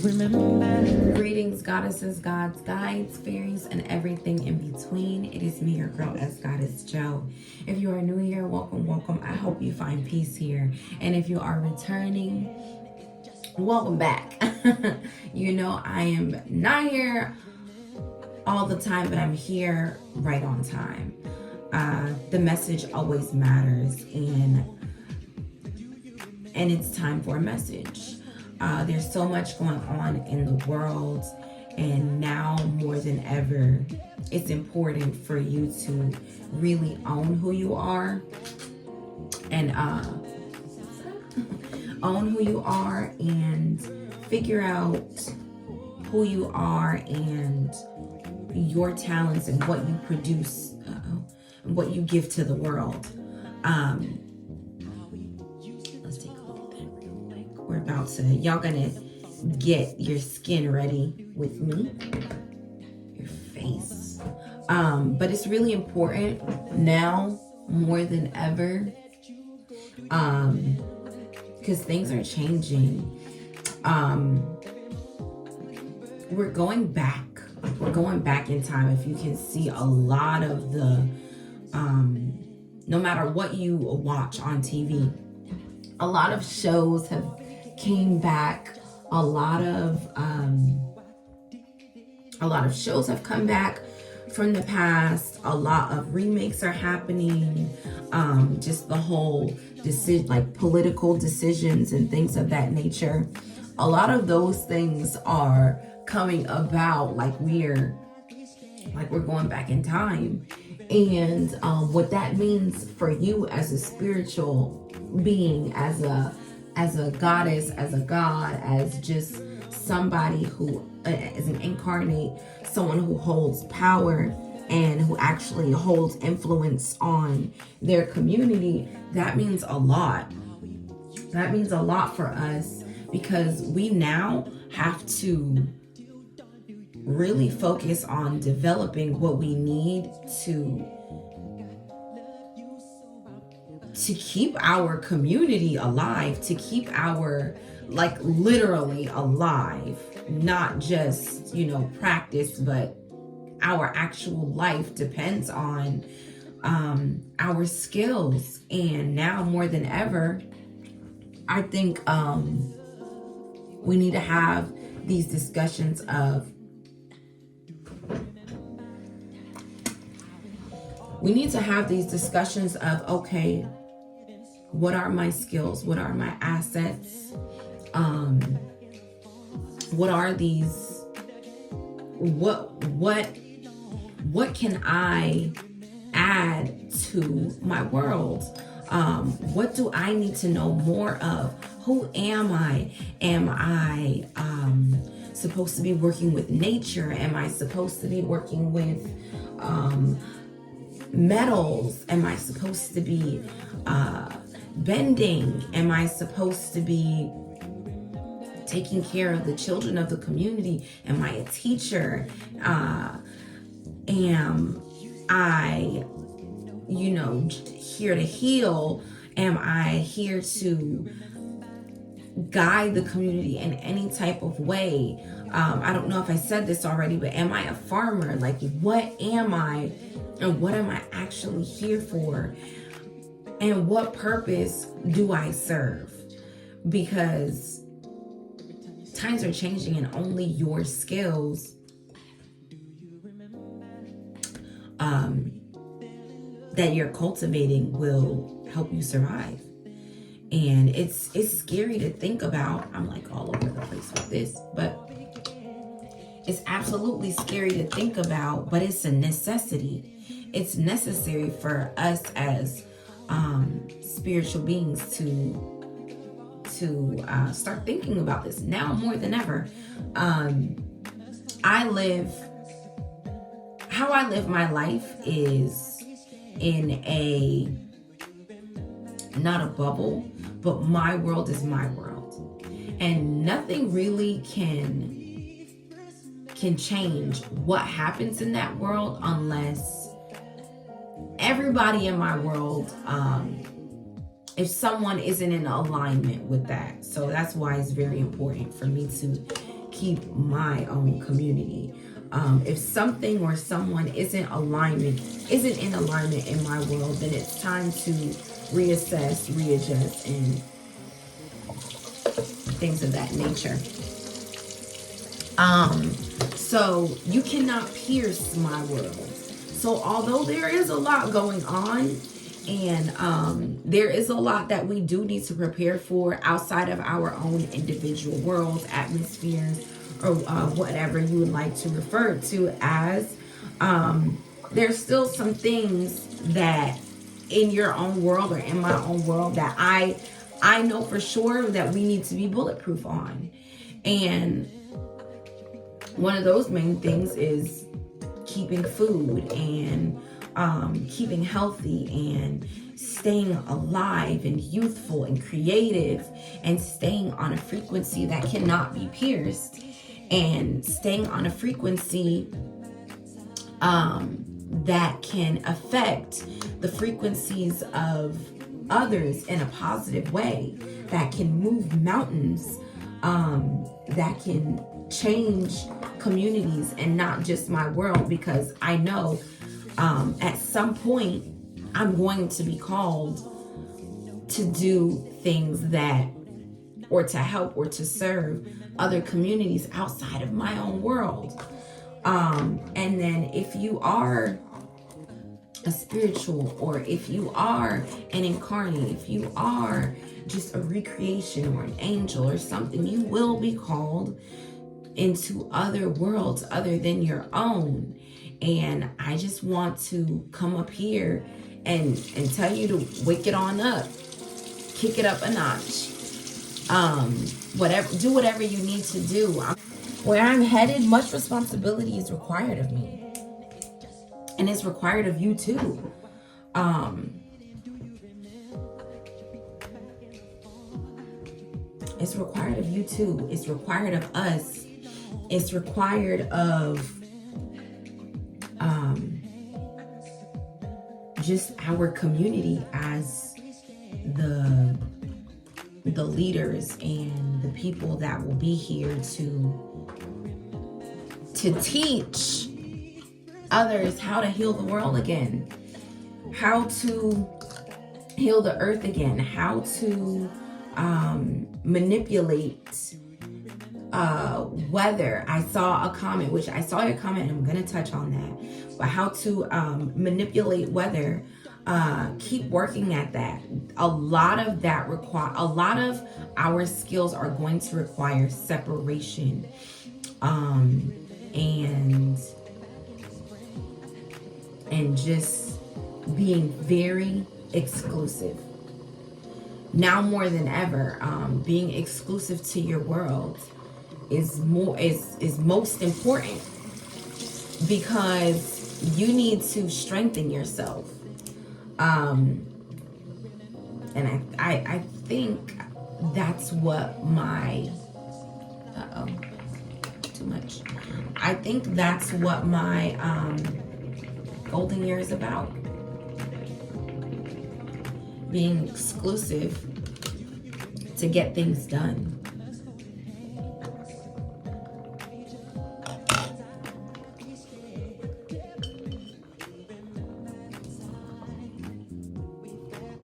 remember? Greetings, goddesses, gods, guides, fairies, and everything in between. It is me, your girl, as Goddess Joe. If you are new here, welcome, welcome. I hope you find peace here. And if you are returning, welcome back. You know, I am not here all the time, but I'm here right on time. The message always matters, and it's time for a message. There's so much going on in the world, and now more than ever, it's important for you to really own who you are and own who you are and figure out who you are and your talents and what you produce, and what you give to the world. Let's take a look at that real quick. We're about to, y'all gonna get your skin ready with me, your face. But it's really important now more than ever, because things are changing. We're going back in time. If you can see, a lot of the no matter what you watch on TV, a lot of shows have came back. A lot of shows have come back from the past. A lot of remakes are happening. Just the whole decision, like political decisions and things of that nature. A lot of those things are coming about like we're going back in time. And what that means for you as a spiritual being, as a goddess, as a god, as just somebody who is an incarnate, someone who holds power and who actually holds influence on their community, that means a lot. That means a lot for us, because we now have to really focus on developing what we need to keep our community alive, to keep our, like, literally alive, not just, practice, but our actual life depends on our skills. And now more than ever, I think we need to have these discussions of okay, what are my skills? What are my assets? What are these? What can I add to my world? What do I need to know more of? Who am I? Am I supposed to be working with nature? Am I supposed to be working with metals? Am I supposed to be bending? Am I supposed to be taking care of the children of the community? Am I a teacher? Am I, here to heal? Am I here to guide the community in any type of way? I don't know if I said this already, but am I a farmer? Like, what am I? And what am I actually here for? And what purpose do I serve? Because times are changing, and only your skills that you're cultivating will help you survive. And it's scary to think about. I'm like all over the place with this, but it's absolutely scary to think about, but it's a necessity. It's necessary for us as spiritual beings to start thinking about this now more than ever. How I live my life is in not a bubble, but my world is my world, and nothing really can change what happens in that world unless everybody in my world, if someone isn't in alignment with that. So that's why it's very important for me to keep my own community. If something or someone isn't in alignment in my world, then it's time to reassess, readjust, and things of that nature. So you cannot pierce my world. So although there is a lot going on, and there is a lot that we do need to prepare for outside of our own individual worlds, atmospheres, or whatever you would like to refer to as, there's still some things that in your own world or in my own world that I know for sure that we need to be bulletproof on. And one of those main things is keeping food and keeping healthy and staying alive and youthful and creative and staying on a frequency that cannot be pierced and staying on a frequency that can affect the frequencies of others in a positive way, that can move mountains, that can change communities and not just my world, because I know at some point I'm going to be called to do things that, or to help or to serve other communities outside of my own world. And then if you are a spiritual, or if you are an incarnate, if you are just a recreation or an angel or something, you will be called into other worlds other than your own. And I just want to come up here and tell you to wake it on up, kick it up a notch, do whatever you need to do. Where I'm headed, much responsibility is required of me, and it's required of you too. It's required of you too. It's required of us. It's required of just our community as the leaders and the people that will be here to teach others how to heal the world again, how to heal the earth again, how to manipulate weather. I saw a comment, which I saw your comment, and I'm going to touch on that, but how to manipulate weather. Keep working at that. A lot of our skills are going to require separation, and just being very exclusive. Now more than ever, being exclusive to your world is most important, because you need to strengthen yourself. And I think that's what my too much. I think that's what my golden year is about. Being exclusive to get things done.